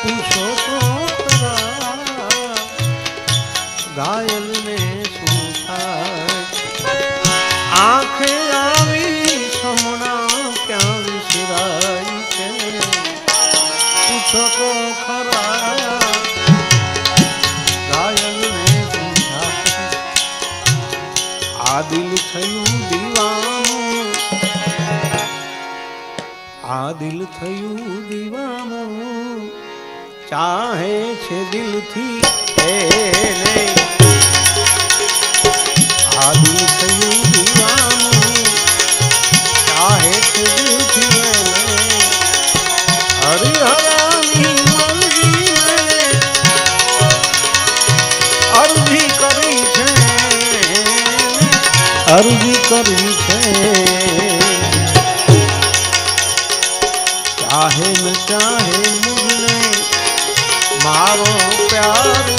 પૂછો તો ખરા ઘાયલ ને શું થાય આંખે આવી સમણા ક્યાં વિસરાય છે પૂછો તો ખરા ઘાયલ ને શું થાય આ દિલ થયું દીવાનું આ દિલ થયું દીવાનું ચાહે છે દિલથી એને આ દિલ થયું દીવાનું ચાહે છે દિલથી એને હરિહરાની મરજીને અરજી કરી છે અરજી કરી છે ચાહે ન ચાહે મુझने મારો પ્યાર